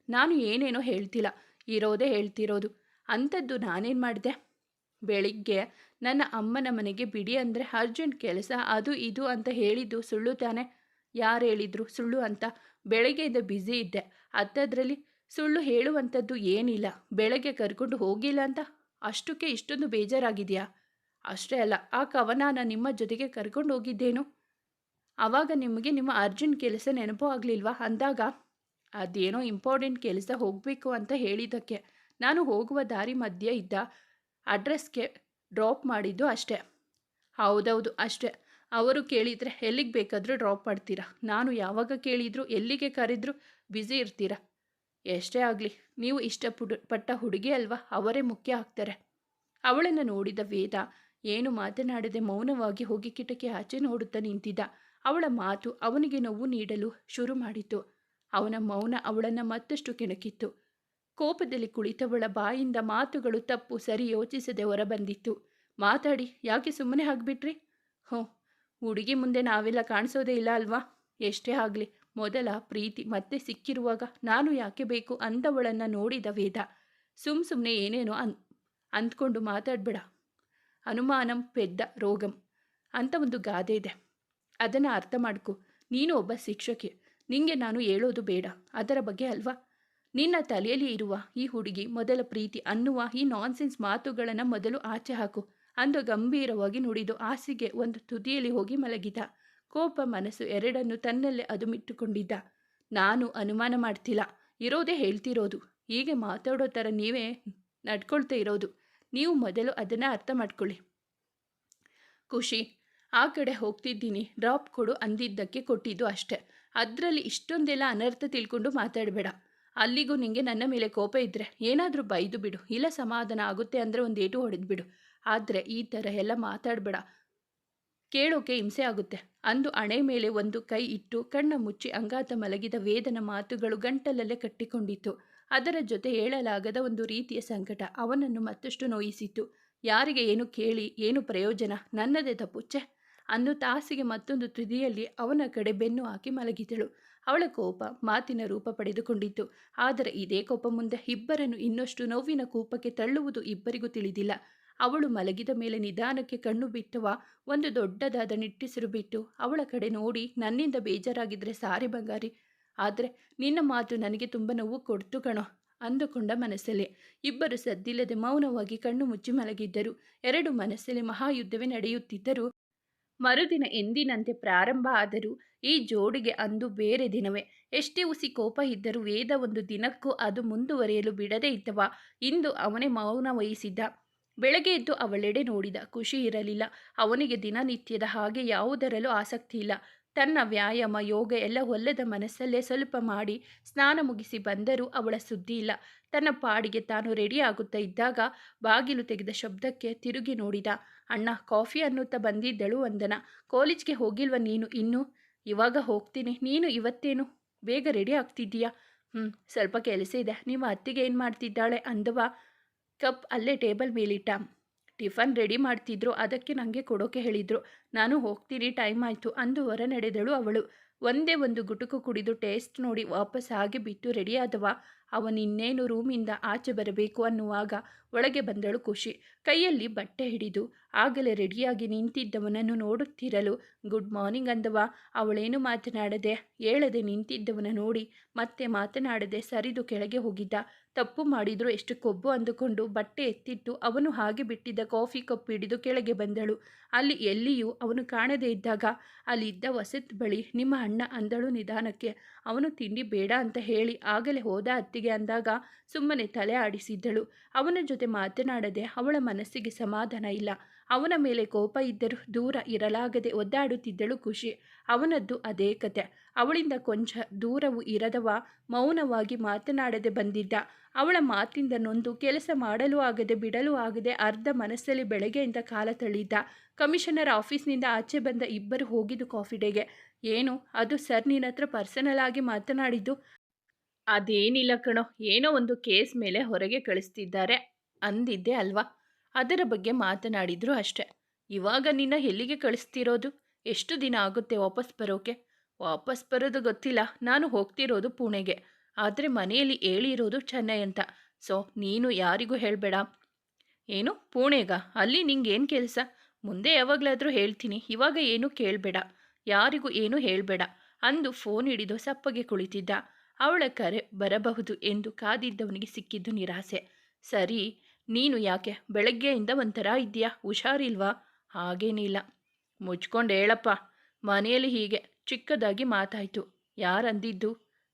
S1: ನಾನು ಏನೇನೋ ಹೇಳ್ತಿಲ್ಲ, ಇರೋದೇ ಹೇಳ್ತಿರೋದು. ಅಂಥದ್ದು ನಾನೇನು ಮಾಡಿದೆ? ಬೆಳಿಗ್ಗೆ ನನ್ನ ಅಮ್ಮನ ಮನೆಗೆ ಬಿಡಿ ಅಂದರೆ ಅರ್ಜೆಂಟ್ ಕೆಲಸ ಅದು ಇದು ಅಂತ ಹೇಳಿದ್ದು ಸುಳ್ಳು ತಾನೆ? ಯಾರು ಹೇಳಿದ್ರು ಸುಳ್ಳು ಅಂತ? ಬೆಳಗ್ಗೆಯಿಂದ ಬ್ಯುಸಿ ಇದ್ದೆ, ಅಂಥದ್ರಲ್ಲಿ ಸುಳ್ಳು ಹೇಳುವಂಥದ್ದು ಏನಿಲ್ಲ. ಬೆಳಗ್ಗೆ ಕರ್ಕೊಂಡು ಹೋಗಿಲ್ಲ ಅಂತ ಅಷ್ಟಕ್ಕೆ ಇಷ್ಟೊಂದು ಬೇಜಾರಾಗಿದೆಯಾ? ಅಷ್ಟೇ ಅಲ್ಲ, ಆ ಕವನಾನ ನಿಮ್ಮ ಜೊತೆಗೆ ಕರ್ಕೊಂಡು ಹೋಗಿದ್ದೇನು? ಆವಾಗ ನಿಮಗೆ ನಿಮ್ಮ ಅರ್ಜೆಂಟ್ ಕೆಲಸ ನೆನಪು ಆಗಲಿಲ್ವಾ ಅಂದಾಗ, ಅದೇನೋ ಇಂಪಾರ್ಟೆಂಟ್ ಕೆಲಸ ಹೋಗಬೇಕು ಅಂತ ಹೇಳಿದ್ದಕ್ಕೆ ನಾನು ಹೋಗುವ ದಾರಿ ಮಧ್ಯೆ ಇದ್ದ ಅಡ್ರೆಸ್ಗೆ ಡ್ರಾಪ್ ಮಾಡಿದ್ದು ಅಷ್ಟೇ. ಹೌದೌದು ಅಷ್ಟೇ. ಅವರು ಕೇಳಿದರೆ ಎಲ್ಲಿಗೆ ಬೇಕಾದರೂ ಡ್ರಾಪ್ ಮಾಡ್ತೀರಾ. ನಾನು ಯಾವಾಗ ಕೇಳಿದ್ರು ಎಲ್ಲಿಗೆ ಕರೆದ್ರು ಬ್ಯುಸಿ ಇರ್ತೀರಾ. ಎಷ್ಟೇ ಆಗಲಿ, ನೀವು ಇಷ್ಟಪಟ್ಟ ಹುಡುಗಿ ಅಲ್ವಾ, ಅವರೇ ಮುಖ್ಯ ಆಗ್ತಾರೆ. ಅವಳನ್ನು ನೋಡಿದ ವೇದ ಏನು ಮಾತನಾಡದೆ ಮೌನವಾಗಿ ಹೋಗಿ ಕಿಟಕಿ ಆಚೆ ನೋಡುತ್ತಾ ನಿಂತಿದ್ದ. ಅವಳ ಮಾತು ಅವನಿಗೆ ನೋವು ನೀಡಲು ಶುರು ಮಾಡಿತು. ಅವನ ಮೌನ ಅವಳನ್ನು ಮತ್ತಷ್ಟು ಕೆಣಕಿತ್ತು. ಕೋಪದಲ್ಲಿ ಕುಳಿತವಳ ಬಾಯಿಂದ ಮಾತುಗಳು ತಪ್ಪು ಸರಿ ಯೋಚಿಸದೆ ಹೊರಬಂದಿತ್ತು. ಮಾತಾಡಿ, ಯಾಕೆ ಸುಮ್ಮನೆ ಆಗಿಬಿಟ್ರಿ? ಹ್ಞೂ, ಹುಡುಗಿ ಮುಂದೆ ನಾವೆಲ್ಲ ಕಾಣಿಸೋದೇ ಇಲ್ಲ ಅಲ್ವಾ? ಎಷ್ಟೇ ಆಗಲಿ, ಮೊದಲ ಪ್ರೀತಿ ಮತ್ತೆ ಸಿಕ್ಕಿರುವಾಗ ನಾನು ಯಾಕೆ ಬೇಕು ಅಂದವಳನ್ನು ನೋಡಿದ ವೇದ ಸುಮ್ಮನೆ ಏನೇನೋ ಅಂದ್ಕೊಂಡು ಮಾತಾಡಬೇಡ. ಅನುಮಾನಂ ಪೆದ್ದ ರೋಗಂ ಅಂತ ಒಂದು ಗಾದೆ ಇದೆ, ಅದನ್ನು ಅರ್ಥ ಮಾಡ್ಕೊ. ನೀನು ಒಬ್ಬ ಶಿಕ್ಷಕಿ, ನಿಂಗೆ ನಾನು ಹೇಳೋದು ಬೇಡ ಅದರ ಬಗ್ಗೆ ಅಲ್ವಾ? ನಿನ್ನ ತಲೆಯಲ್ಲಿ ಇರುವ ಈ ಹುಡುಗಿ ಮೊದಲ ಪ್ರೀತಿ ಅನ್ನುವ ಈ ನಾನ್ಸೆನ್ಸ್ ಮಾತುಗಳನ್ನು ಮೊದಲು ಆಚೆ ಹಾಕು ಅಂದು ಗಂಭೀರವಾಗಿ ನುಡಿದು ಹಾಸಿಗೆ ಒಂದು ತುದಿಯಲ್ಲಿ ಹೋಗಿ ಮಲಗಿದ. ಕೋಪ ಮನಸ್ಸು ಎರಡನ್ನು ತನ್ನಲ್ಲೇ ಅದುಮಿಟ್ಟುಕೊಂಡಿದ್ದ. ನಾನು ಅನುಮಾನ ಮಾಡ್ತಿಲ್ಲ, ಇರೋದೇ ಹೇಳ್ತಿರೋದು. ಹೀಗೆ ಮಾತಾಡೋ ಥರ ನೀವೇ ನಡ್ಕೊಳ್ತಾ ಇರೋದು. ನೀವು ಮೊದಲು ಅದನ್ನು ಅರ್ಥ ಮಾಡ್ಕೊಳ್ಳಿ. ಖುಷಿ, ಆ ಕಡೆ ಹೋಗ್ತಿದ್ದೀನಿ, ಡ್ರಾಪ್ ಕೊಡು ಅಂದಿದ್ದಕ್ಕೆ ಕೊಟ್ಟಿದ್ದು ಅಷ್ಟೆ. ಅದರಲ್ಲಿ ಇಷ್ಟೊಂದೆಲ್ಲ ಅನರ್ಥ ತಿಳ್ಕೊಂಡು ಮಾತಾಡಬೇಡ. ಅಲ್ಲಿಗೂ ನಿಂಗೆ ನನ್ನ ಮೇಲೆ ಕೋಪ ಇದ್ದರೆ ಏನಾದರೂ ಬೈದು ಬಿಡು, ಇಲ್ಲ ಸಮಾಧಾನ ಆಗುತ್ತೆ ಅಂದರೆ ಒಂದು ಏಟು ಹೊಡೆದು ಬಿಡು. ಆದರೆ ಈ ಥರ ಎಲ್ಲ ಮಾತಾಡಬೇಡ, ಕೇಳೋಕೆ ಹಿಂಸೆ ಆಗುತ್ತೆ ಅಂದು ಹಣೆ ಮೇಲೆ ಒಂದು ಕೈ ಇಟ್ಟು ಕಣ್ಣ ಮುಚ್ಚಿ ಅಂಗಾತ ಮಲಗಿದ ವೇದನ ಮಾತುಗಳು ಗಂಟಲಲ್ಲೇ ಕಟ್ಟಿಕೊಂಡಿತ್ತು. ಅದರ ಜೊತೆ ಹೇಳಲಾಗದ ಒಂದು ರೀತಿಯ ಸಂಕಟ ಅವನನ್ನು ಮತ್ತಷ್ಟು ನೋಯಿಸಿತ್ತು. ಯಾರಿಗೆ ಏನು ಕೇಳಿ ಏನು ಪ್ರಯೋಜನ, ನನ್ನದೇ ತಪ್ಪು ಛೆ ಅನ್ನು ತಾಸಿಗೆ ಮತ್ತೊಂದು ತುದಿಯಲ್ಲಿ ಅವನ ಕಡೆ ಬೆನ್ನು ಹಾಕಿ ಮಲಗಿದಳು. ಅವಳ ಕೋಪ ಮಾತಿನ ರೂಪ ಪಡೆದುಕೊಂಡಿತ್ತು. ಆದರೆ ಇದೇ ಕೋಪ ಮುಂದೆ ಇಬ್ಬರನ್ನು ಇನ್ನಷ್ಟು ನೋವಿನ ಕೂಪಕ್ಕೆ ತಳ್ಳುವುದು ಇಬ್ಬರಿಗೂ ತಿಳಿದಿಲ್ಲ. ಅವಳು ಮಲಗಿದ ಮೇಲೆ ನಿಧಾನಕ್ಕೆ ಕಣ್ಣು ಬಿಟ್ಟವ ಒಂದು ದೊಡ್ಡದಾದ ನಿಟ್ಟಿಸಿರು ಬಿಟ್ಟು ಅವಳ ಕಡೆ ನೋಡಿ, ನನ್ನಿಂದ ಬೇಜಾರಾಗಿದ್ದರೆ ಸಾರಿ ಬಂಗಾರಿ, ಆದರೆ ನಿನ್ನ ಮಾತು ನನಗೆ ತುಂಬ ನೋವು ಕೊಡ್ತು ಕಣೋ ಅಂದುಕೊಂಡ ಮನಸ್ಸಲ್ಲಿ. ಇಬ್ಬರು ಸದ್ದಿಲ್ಲದೆ ಮೌನವಾಗಿ ಕಣ್ಣು ಮುಚ್ಚಿ ಮಲಗಿದ್ದರು. ಎರಡು ಮನಸ್ಸಲ್ಲಿ ಮಹಾಯುದ್ಧವೇ ನಡೆಯುತ್ತಿದ್ದರು. ಮರುದಿನ ಎಂದಿನಂತೆ ಪ್ರಾರಂಭ ಆದರೂ ಈ ಜೋಡಿಗೆ ಅಂದು ಬೇರೆ ದಿನವೇ. ಎಷ್ಟೇ ಹುಸಿ ಕೋಪ ಇದ್ದರೂ ವೇದ ಒಂದು ದಿನಕ್ಕೂ ಅದು ಮುಂದುವರಿಯಲು ಬಿಡದೇ ಇದ್ದವ ಇಂದು ಅವನೇ ಮೌನ ವಹಿಸಿದ್ದ. ಬೆಳಗ್ಗೆ ಎದ್ದು ಅವಳೆಡೆ ನೋಡಿದ. ಖುಷಿ ಇರಲಿಲ್ಲ. ಅವನಿಗೆ ದಿನನಿತ್ಯದ ಹಾಗೆ ಯಾವುದರಲ್ಲೂ ಆಸಕ್ತಿ ಇಲ್ಲ. ತನ್ನ ವ್ಯಾಯಾಮ ಯೋಗ ಎಲ್ಲ ಹೊಲ್ಲದ ಮನಸ್ಸಲ್ಲೇ ಸ್ವಲ್ಪ ಮಾಡಿ ಸ್ನಾನ ಮುಗಿಸಿ ಬಂದರೂ ಅವಳ ಸುದ್ದಿ ಇಲ್ಲ. ತನ್ನ ಪಾಡಿಗೆ ತಾನು ರೆಡಿ ಆಗುತ್ತಾ ಇದ್ದಾಗ ಬಾಗಿಲು ತೆಗೆದ ಶಬ್ದಕ್ಕೆ ತಿರುಗಿ ನೋಡಿದ. ಅಣ್ಣ, ಕಾಫಿ ಅನ್ನುತ್ತಾ ಬಂದಿದ್ದಳು ವಂದನ. ಕಾಲೇಜ್ಗೆ ಹೋಗಿಲ್ವ ನೀನು ಇನ್ನೂ? ಇವಾಗ ಹೋಗ್ತೀನಿ. ನೀನು ಇವತ್ತೇನು ಬೇಗ ರೆಡಿ ಆಗ್ತಿದ್ದೀಯಾ? ಸ್ವಲ್ಪ ಕೆಲಸ ಇದೆ. ನಿಮ್ಮ ಅತ್ತಿಗೆ ಏನು ಮಾಡ್ತಿದ್ದಾಳೆ ಅಂದವ ಕಪ್ ಅಲ್ಲೇ ಟೇಬಲ್ ಮೇಲಿಟ್ಟ. ಟಿಫನ್ ರೆಡಿ ಮಾಡ್ತಿದ್ರು, ಅದಕ್ಕೆ ನನಗೆ ಕೊಡೋಕೆ ಹೇಳಿದರು. ನಾನು ಹೋಗ್ತೀನಿ, ಟೈಮ್ ಆಯಿತು ಅಂದು ಹೊರ ನಡೆದಳು ಅವಳು. ಒಂದೇ ಒಂದು ಗುಟುಕು ಕುಡಿದು ಟೇಸ್ಟ್ ನೋಡಿ ವಾಪಸ್ ಆಗಿ ಬಿಟ್ಟು ರೆಡಿಯಾದವ ಅವನಿನ್ನೇನು ರೂಮಿಂದ ಆಚೆ ಬರಬೇಕು ಅನ್ನುವಾಗ ಒಳಗೆ ಬಂದಳು ಖುಷಿ. ಕೈಯಲ್ಲಿ ಬಟ್ಟೆ ಹಿಡಿದು ಆಗಲೇ ರೆಡಿಯಾಗಿ ನಿಂತಿದ್ದವನನ್ನು ನೋಡುತ್ತಿರಲು ಗುಡ್ ಮಾರ್ನಿಂಗ್ ಅಂದವ. ಅವಳೇನು ಮಾತನಾಡದೆ ಹೇಳದೆ ನಿಂತಿದ್ದವನ ನೋಡಿ ಮತ್ತೆ ಮಾತನಾಡದೆ ಸರಿದು ಕೆಳಗೆ ಹೋಗಿದ್ದ. ತಪ್ಪು ಮಾಡಿದ್ರು ಎಷ್ಟು ಕೊಬ್ಬು ಅಂದುಕೊಂಡು ಬಟ್ಟೆ ಎತ್ತಿಟ್ಟು ಅವನು ಹಾಗೆ ಬಿಟ್ಟಿದ್ದ ಕಾಫಿ ಕಪ್ ಹಿಡಿದು ಕೆಳಗೆ ಬಂದಳು. ಅಲ್ಲಿ ಎಲ್ಲಿಯೂ ಅವನು ಕಾಣದೇ ಇದ್ದಾಗ ಅಲ್ಲಿದ್ದ ವಸತ್ ಬಳಿ ನಿಮ್ಮ ಅಣ್ಣ ಅಂದಳು ನಿಧಾನಕ್ಕೆ. ಅವನು ತಿಂಡಿ ಬೇಡ ಅಂತ ಹೇಳಿ ಆಗಲೇ ಹೋದ ಅತ್ತಿಗೆ ಅಂದಾಗ ಸುಮ್ಮನೆ ತಲೆ ಆಡಿಸಿದ್ದಳು. ಅವನ ಜೊತೆ ಮಾತನಾಡದೆ ಅವಳ ಮನಸ್ಸಿಗೆ ಸಮಾಧಾನ ಇಲ್ಲ. ಅವನ ಮೇಲೆ ಕೋಪ ಇದ್ದರೂ ದೂರ ಇರಲಾಗದೆ ಒದ್ದಾಡುತ್ತಿದ್ದಳು ಖುಷಿ. ಅವನದ್ದು ಅದೇ ಕತೆ. ಅವಳಿಂದ ಕೊಂಚ ದೂರವೂ ಇರದವ ಮೌನವಾಗಿ ಮಾತನಾಡದೆ ಬಂದಿದ್ದ. ಅವಳ ಮಾತಿಂದ ನೊಂದು ಕೆಲಸ ಮಾಡಲು ಆಗದೆ ಬಿಡಲು ಆಗದೆ ಅರ್ಧ ಮನಸ್ಸಲ್ಲಿ ಬೆಳಗ್ಗೆಯಿಂದ ಕಾಲ ತಳ್ಳಿದ್ದ. ಕಮಿಷನರ್ ಆಫೀಸ್ನಿಂದ ಆಚೆ ಬಂದ ಇಬ್ಬರು ಹೋಗಿದ್ದು ಕಾಫಿ ಡೇಗೆ. ಏನು ಅದು ಸರ್ ನಿನ್ನ ಹತ್ರ ಪರ್ಸನಲ್ ಆಗಿ ಮಾತನಾಡಿದ್ದು? ಅದೇನಿಲ್ಲ ಕಣೋ, ಏನೋ ಒಂದು ಕೇಸ್ ಮೇಲೆ ಹೊರಗೆ ಕಳಿಸ್ತಿದ್ದಾರೆ ಅಂದಿದ್ದೆ ಅಲ್ವಾ, ಅದರ ಬಗ್ಗೆ ಮಾತನಾಡಿದ್ರು ಅಷ್ಟೆ. ಇವಾಗ ನಿನ್ನ ಎಲ್ಲಿಗೆ ಕಳಿಸ್ತಿರೋದು? ಎಷ್ಟು ದಿನ ಆಗುತ್ತೆ ವಾಪಸ್ ಬರೋಕೆ? ವಾಪಸ್ ಬರೋದು ಗೊತ್ತಿಲ್ಲ, ನಾನು ಹೋಗ್ತಿರೋದು ಪುಣೆಗೆ. ಆದರೆ ಮನೆಯಲ್ಲಿ ಹೇಳಿರೋದು ಚೆನ್ನೈ ಅಂತ. ಸೊ ನೀನು ಯಾರಿಗೂ ಹೇಳಬೇಡ. ಏನು ಪುಣೆಗ? ಅಲ್ಲಿ ನಿಂಗೇನು ಕೆಲಸ? ಮುಂದೆ ಯಾವಾಗಲಾದರೂ ಹೇಳ್ತೀನಿ, ಇವಾಗ ಏನೂ ಕೇಳಬೇಡ, ಯಾರಿಗೂ ಏನೂ ಹೇಳಬೇಡ ಅಂದು ಫೋನ್ ಹಿಡಿದು ಸಪ್ಪಗೆ ಕುಳಿತಿದ್ದ. ಅವಳ ಕರೆ ಬರಬಹುದು ಎಂದು ಕಾದಿದ್ದವನಿಗೆ ಸಿಕ್ಕಿದ್ದು ನಿರಾಸೆ. ಸರಿ, ನೀನು ಯಾಕೆ ಬೆಳಗ್ಗೆಯಿಂದ ಒಂಥರ ಇದೆಯಾ, ಹುಷಾರಿಲ್ವಾ? ಹಾಗೇನಿಲ್ಲ. ಮುಚ್ಕೊಂಡು ಹೇಳಪ್ಪ. ಮನೆಯಲ್ಲಿ ಹೀಗೆ ಚಿಕ್ಕದಾಗಿ ಮಾತಾಯಿತು. ಯಾರಂದಿದ್ದು?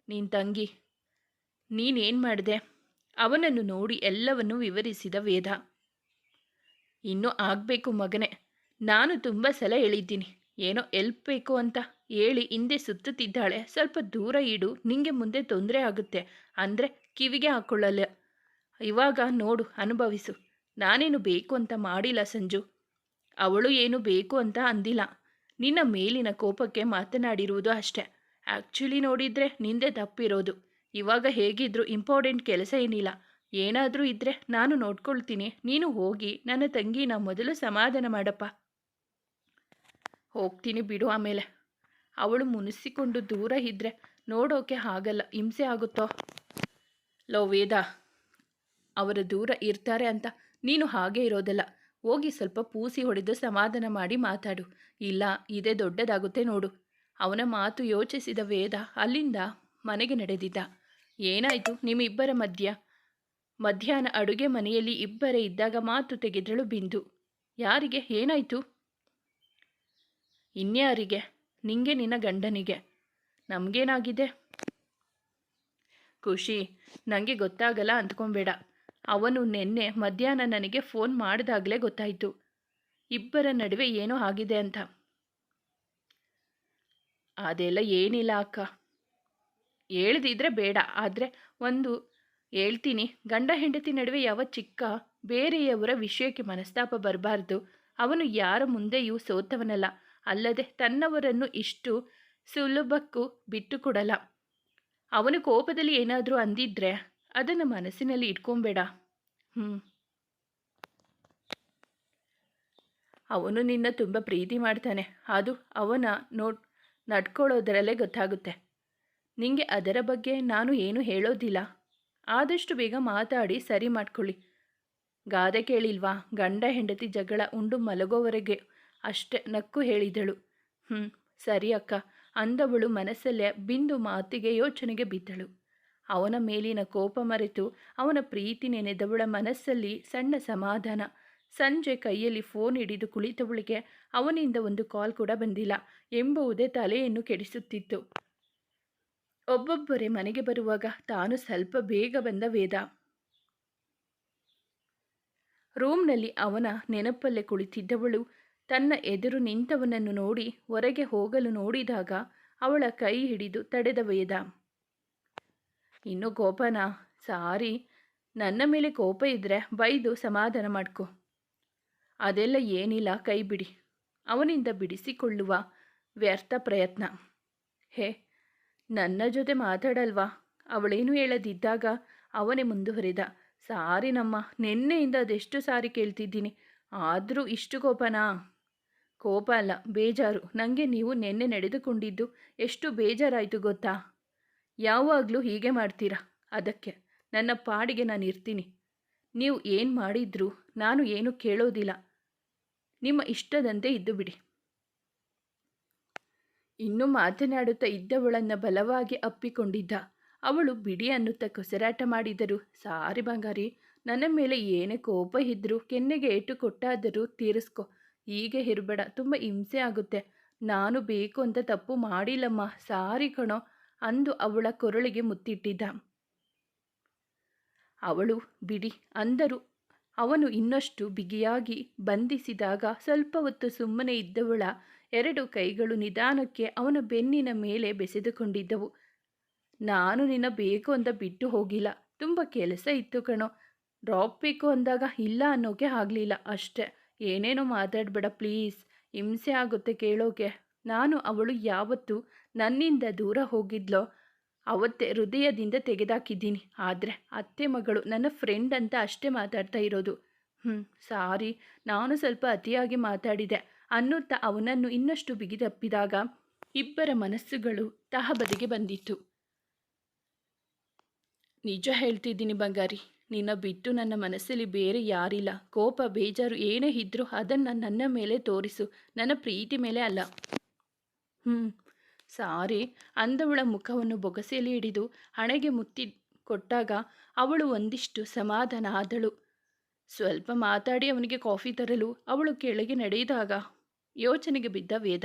S1: ನಿನ್ನ ತಂಗಿ. ನೀನೇನು ಮಾಡಿದೆ? ಅವನನ್ನು ನೋಡಿ ಎಲ್ಲವನ್ನೂ ವಿವರಿಸಿದ ವೇದ. ಇನ್ನೂ ಆಗಬೇಕು ಮಗನೇ. ನಾನು ತುಂಬ ಸಲ ಹೇಳಿದ್ದೀನಿ, ಏನೋ ಎಲ್ಪ್ ಬೇಕು ಅಂತ ಹೇಳಿ ಹಿಂದೆ ಸುತ್ತುತ್ತಿದ್ದಾಳೆ. ಸ್ವಲ್ಪ ದೂರ ಇಡು, ನಿಂಗೆ ಮುಂದೆ ತೊಂದರೆ ಆಗುತ್ತೆ ಅಂದರೆ ಕಿವಿಗೆ ಹಾಕ್ಕೊಳ್ಳಲ್ಲ. ಇವಾಗ ನೋಡು, ಅನುಭವಿಸು. ನಾನೇನು ಬೇಕು ಅಂತ ಮಾಡಿಲ್ಲ ಸಂಜು. ಅವಳು ಏನು ಬೇಕು ಅಂತ ಅಂದಿಲ್ಲ. ನಿನ್ನ ಮೇಲಿನ ಕೋಪಕ್ಕೆ ಮಾತನಾಡಿರುವುದು ಅಷ್ಟೆ. ಆ್ಯಕ್ಚುಲಿ ನೋಡಿದರೆ ನಿಂದೆ ತಪ್ಪಿರೋದು. ಇವಾಗ ಹೇಗಿದ್ರೂ ಇಂಪಾರ್ಟೆಂಟ್ ಕೆಲಸ ಏನಿಲ್ಲ. ಏನಾದರೂ ಇದ್ದರೆ ನಾನು ನೋಡ್ಕೊಳ್ತೀನಿ. ನೀನು ಹೋಗಿ ನನ್ನ ತಂಗಿನ ಮೊದಲು ಸಮಾಧಾನ ಮಾಡಪ್ಪ. ಹೋಗ್ತೀನಿ ಬಿಡು. ಆಮೇಲೆ ಅವಳು ಮುನಿಸಿಕೊಂಡು ದೂರ ಇದ್ದರೆ ನೋಡೋಕೆ ಆಗಲ್ಲ, ಹಿಂಸೆ ಆಗುತ್ತೋ? ಲೋ ವೇದ, ಅವರ ದೂರ ಇರ್ತಾರೆ ಅಂತ ನೀನು ಹಾಗೆ ಇರೋದಲ್ಲ. ಹೋಗಿ ಸ್ವಲ್ಪ ಪೂಸಿ ಹೊಡೆದು ಸಮಾಧಾನ ಮಾಡಿ ಮಾತಾಡು. ಇಲ್ಲ ಇದೇ ದೊಡ್ಡದಾಗುತ್ತೆ ನೋಡು. ಅವನ ಮಾತು ಯೋಚಿಸಿದ ವೇದ ಅಲ್ಲಿಂದ ಮನೆಗೆ ನಡೆದಿದ್ದ. ಏನಾಯಿತು ನಿಮ್ಮಿಬ್ಬರ ಮಧ್ಯಾಹ್ನ ಅಡುಗೆ ಮನೆಯಲ್ಲಿ ಇಬ್ಬರೇ ಇದ್ದಾಗ ಮಾತು ತೆಗೆದಳು ಬಿಂದು. ಯಾರಿಗೆ ಏನಾಯಿತು? ಇನ್ಯಾರಿಗೆ? ನಿಂಗೆ, ನಿನ್ನ ಗಂಡನಿಗೆ. ನಮಗೇನಾಗಿದೆ? ಖುಷಿ, ನನಗೆ ಗೊತ್ತಾಗಲ್ಲ ಅಂದ್ಕೊಬೇಡ. ಅವನು ನಿನ್ನೆ ಮಧ್ಯಾಹ್ನ ನನಗೆ ಫೋನ್ ಮಾಡಿದಾಗಲೇ ಗೊತ್ತಾಯಿತು ಇಬ್ಬರ ನಡುವೆ ಏನೋ ಆಗಿದೆ ಅಂತ. ಅದೆಲ್ಲ ಏನಿಲ್ಲ ಅಕ್ಕ. ಹೇಳ್ದಿದ್ರೆ ಬೇಡ, ಆದರೆ ಒಂದು ಹೇಳ್ತೀನಿ. ಗಂಡ ಹೆಂಡತಿ ನಡುವೆ ಯಾವ ಚಿಕ್ಕ ಬೇರೆಯವರ ವಿಷಯಕ್ಕೆ ಮನಸ್ತಾಪ ಬರಬಾರ್ದು. ಅವನು ಯಾರ ಮುಂದೆಯೂ ಸೋತವನಲ್ಲ. ಅಲ್ಲದೆ ತನ್ನವರನ್ನು ಇಷ್ಟು ಸುಲಭಕ್ಕೂ ಬಿಟ್ಟು ಕೊಡಲ್ಲ. ಅವನು ಕೋಪದಲ್ಲಿ ಏನಾದರೂ ಅಂದಿದ್ರೆ ಅದನ್ನು ಮನಸ್ಸಿನಲ್ಲಿ ಇಟ್ಕೊಬೇಡ. ಅವನು ನಿನ್ನ ತುಂಬ ಪ್ರೀತಿ ಮಾಡ್ತಾನೆ. ಅದು ಅವನ ನಡ್ಕೊಳ್ಳೋದರಲ್ಲೇ ಗೊತ್ತಾಗುತ್ತೆ. ನಿಂಗೆ ಅದರ ಬಗ್ಗೆ ನಾನು ಏನು ಹೇಳೋದಿಲ್ಲ. ಆದಷ್ಟು ಬೇಗ ಮಾತಾಡಿ ಸರಿ ಮಾಡ್ಕೊಳ್ಳಿ. ಗಾದೆ ಕೇಳಿಲ್ವಾ? ಗಂಡ ಹೆಂಡತಿ ಜಗಳ ಉಂಡು ಮಲಗೋವರೆಗೆ ಅಷ್ಟೇ ನಕ್ಕು ಹೇಳಿದಳು. ಸರಿ ಅಕ್ಕ ಅಂದವಳು ಮನಸ್ಸಲ್ಲೇ ಬಿಂದು ಮಾತಿಗೆ ಯೋಚನೆಗೆ ಬಿದ್ದಳು. ಅವನ ಮೇಲಿನ ಕೋಪ ಮರೆತು ಅವನ ಪ್ರೀತಿ ನೆನೆದವಳ ಮನಸ್ಸಲ್ಲಿ ಸಣ್ಣ ಸಮಾಧಾನ. ಸಂಜೆ ಕೈಯಲ್ಲಿ ಫೋನ್ ಹಿಡಿದು ಕುಳಿತವಳಿಗೆ ಅವನಿಂದ ಒಂದು ಕಾಲ್ ಕೂಡ ಬಂದಿಲ್ಲ ಎಂಬುದೇ ತಲೆಯನ್ನು ಕೆಡಿಸುತ್ತಿತ್ತು. ಒಬ್ಬೊಬ್ಬರೇ ಮನೆಗೆ ಬರುವಾಗ ತಾನು ಸ್ವಲ್ಪ ಬೇಗ ಬಂದ ವೇದ ರೂಮ್ನಲ್ಲಿ ಅವನ ನೆನಪಲ್ಲೇ ಕುಳಿತಿದ್ದವಳು ತನ್ನ ಎದುರು ನಿಂತವನನ್ನು ನೋಡಿ ಹೊರಗೆ ಹೋಗಲು ನೋಡಿದಾಗ ಅವಳ ಕೈ ಹಿಡಿದು ತಡೆದ ವೇದ. ಇನ್ನು ಕೋಪನಾ? ಸಾರಿ, ನನ್ನ ಮೇಲೆ ಕೋಪ ಇದ್ದರೆ ಬೈದು ಸಮಾಧಾನ ಮಾಡ್ಕೊ. ಅದೆಲ್ಲ ಏನಿಲ್ಲ, ಕೈ ಬಿಡಿ. ಅವನಿಂದ ಬಿಡಿಸಿಕೊಳ್ಳುವ ವ್ಯರ್ಥ ಪ್ರಯತ್ನ. ಹೇ, ನನ್ನ ಜೊತೆ ಮಾತಾಡಲ್ವಾ? ಅವಳೇನು ಹೇಳದಿದ್ದಾಗ ಅವನೇ ಮುಂದುವರಿದ. ಸಾರಿ ನಮ್ಮ, ನಿನ್ನೆಯಿಂದ ಅದೆಷ್ಟು ಸಾರಿ ಕೇಳ್ತಿದ್ದೀನಿ. ಆದರೂ ಇಷ್ಟು ಕೋಪನಾ? ಕೋಪ ಅಲ್ಲ, ಬೇಜಾರು. ನನಗೆ ನೀವು ನಿನ್ನೆ ನಡೆದುಕೊಂಡಿದ್ದು ಎಷ್ಟು ಬೇಜಾರಾಯಿತು ಗೊತ್ತಾ? ಯಾವಾಗಲೂ ಹೀಗೆ ಮಾಡ್ತೀರಾ. ಅದಕ್ಕೆ ನನ್ನ ಪಾಡಿಗೆ ನಾನು ಇರ್ತೀನಿ. ನೀವು ಏನು ಮಾಡಿದ್ರೂ ನಾನು ಏನು ಕೇಳೋದಿಲ್ಲ. ನಿಮ್ಮ ಇಷ್ಟದಂತೆ ಇದ್ದು ಬಿಡಿ. ಇನ್ನೂ ಮಾತನಾಡುತ್ತಾ ಇದ್ದವಳನ್ನು ಬಲವಾಗಿ ಅಪ್ಪಿಕೊಂಡಿದ್ದ. ಅವಳು ಬಿಡಿ ಅನ್ನುತ್ತಾ ಕೊಸರಾಟ ಮಾಡಿದರು. ಸಾರಿ ಬಂಗಾರಿ, ನನ್ನ ಮೇಲೆ ಏನೇ ಕೋಪ ಇದ್ದರೂ ಕೆನ್ನೆಗೆ ಏಟು ಕೊಟ್ಟಾದರೂ ತೀರಿಸ್ಕೊ. ಹೀಗೆ ಇರಬೇಡ, ತುಂಬ ಹಿಂಸೆ ಆಗುತ್ತೆ. ನಾನು ಬೇಕು ಅಂತ ತಪ್ಪು ಮಾಡಿಲ್ಲಮ್ಮ, ಸಾರಿ ಕಣೋ ಅಂದು ಅವಳ ಕೊರಳಿಗೆ ಮುತ್ತಿಟ್ಟಿದ್ದ. ಅವಳು ಬಿಡಿ ಅಂದರು. ಅವನು ಇನ್ನಷ್ಟು ಬಿಗಿಯಾಗಿ ಬಂಧಿಸಿದಾಗ ಸ್ವಲ್ಪ ಹೊತ್ತು ಸುಮ್ಮನೆ ಇದ್ದವಳ 2 ಕೈಗಳು ನಿಧಾನಕ್ಕೆ ಅವನ ಬೆನ್ನಿನ ಮೇಲೆ ಬೆಸೆದುಕೊಂಡಿದ್ದವು. ನಾನು ನಿನ್ನ ಬೇಕು ಅಂತ ಬಿಟ್ಟು ಹೋಗಿಲ್ಲ, ತುಂಬ ಕೆಲಸ ಇತ್ತು ಕಣೋ. ಡ್ರಾಪ್ ಬೇಕು ಅಂದಾಗ ಇಲ್ಲ ಅನ್ನೋಕೆ ಆಗಲಿಲ್ಲ ಅಷ್ಟೆ. ಏನೇನೋ ಮಾತಾಡಬೇಡ ಪ್ಲೀಸ್, ಹಿಂಸೆ ಆಗುತ್ತೆ ಕೇಳೋಕೆ. ನಾನು ಅವಳು ಯಾವತ್ತು ನನ್ನಿಂದ ದೂರ ಹೋಗಿದ್ಲೋ ಅವತ್ತೇ ಹೃದಯದಿಂದ ತೆಗೆದಾಕಿದ್ದೀನಿ. ಆದರೆ ಅತ್ತೆ ಮಗಳು ನನ್ನ ಫ್ರೆಂಡ್ ಅಂತ ಅಷ್ಟೇ ಮಾತಾಡ್ತಾ ಇರೋದು. ಸಾರಿ, ನಾನು ಸ್ವಲ್ಪ ಅತಿಯಾಗಿ ಮಾತಾಡಿದೆ ಅನ್ನುತ್ತಾ ಅವನನ್ನು ಇನ್ನಷ್ಟು ಬಿಗಿದಪ್ಪಿದಾಗ ಇಬ್ಬರ ಮನಸ್ಸುಗಳು ತಹಬದಿಗೆ ಬಂದಿತ್ತು. ನಿಜ ಹೇಳ್ತಿದ್ದೀನಿ ಬಂಗಾರಿ, ನಿನ್ನ ಬಿಟ್ಟು ನನ್ನ ಮನಸ್ಸಲ್ಲಿ ಬೇರೆ ಯಾರಿಲ್ಲ. ಕೋಪ ಬೇಜಾರು ಏನೇ ಇದ್ರೂ ಅದನ್ನು ನನ್ನ ಮೇಲೆ ತೋರಿಸು, ನನ್ನ ಪ್ರೀತಿ ಮೇಲೆ ಅಲ್ಲ. ಸಾರಿ ಅಂದವಳ ಮುಖವನ್ನು ಬೊಗಸೆಯಲ್ಲಿ ಹಿಡಿದು ಹಣೆಗೆ ಮುತ್ತಿ ಕೊಟ್ಟಾಗ ಅವಳು ಒಂದಿಷ್ಟು ಸಮಾಧಾನ ಆದಳು. ಸ್ವಲ್ಪ ಮಾತಾಡಿ ಅವನಿಗೆ ಕಾಫಿ ತರಲು ಅವಳು ಕೆಳಗೆ ನಡೆಯುವಾಗ ಯೋಚನೆಗೆ ಬಿದ್ದ ವೇದ.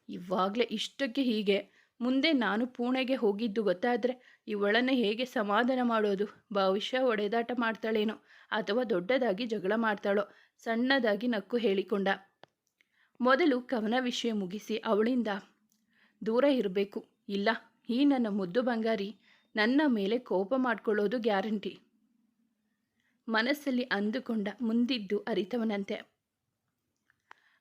S1: ಇವಾಗಲೇ ಇಷ್ಟಕ್ಕೆ ಹೀಗೆ, ಮುಂದೆ ನಾನು ಪುಣೆಗೆ ಹೋಗಿದ್ದು ಗೊತ್ತಾದರೆ ಇವಳನ್ನು ಹೇಗೆ ಸಮಾಧಾನ ಮಾಡೋದು? ಭವಿಷ್ಯ ಒಡೆದಾಟ ಮಾಡ್ತಾಳೇನೋ ಅಥವಾ ದೊಡ್ಡದಾಗಿ ಜಗಳ ಮಾಡ್ತಾಳೋ? ಸಣ್ಣದಾಗಿ ನಕ್ಕು ಹೇಳಿಕೊಂಡ. ಮೊದಲು ಕವನ ವಿಷಯ ಮುಗಿಸಿ ಅವಳಿಂದ ದೂರ ಇರಬೇಕು. ಇಲ್ಲ, ಈ ನನ್ನ ಮುದ್ದು ಬಂಗಾರಿ ನನ್ನ ಮೇಲೆ ಕೋಪ ಮಾಡ್ಕೊಳ್ಳೋದು ಗ್ಯಾರಂಟಿ. ಮನಸ್ಸಲ್ಲಿ ಅಂದುಕೊಂಡ ಮುಂದಿದ್ದು ಅರಿತವನಂತೆ.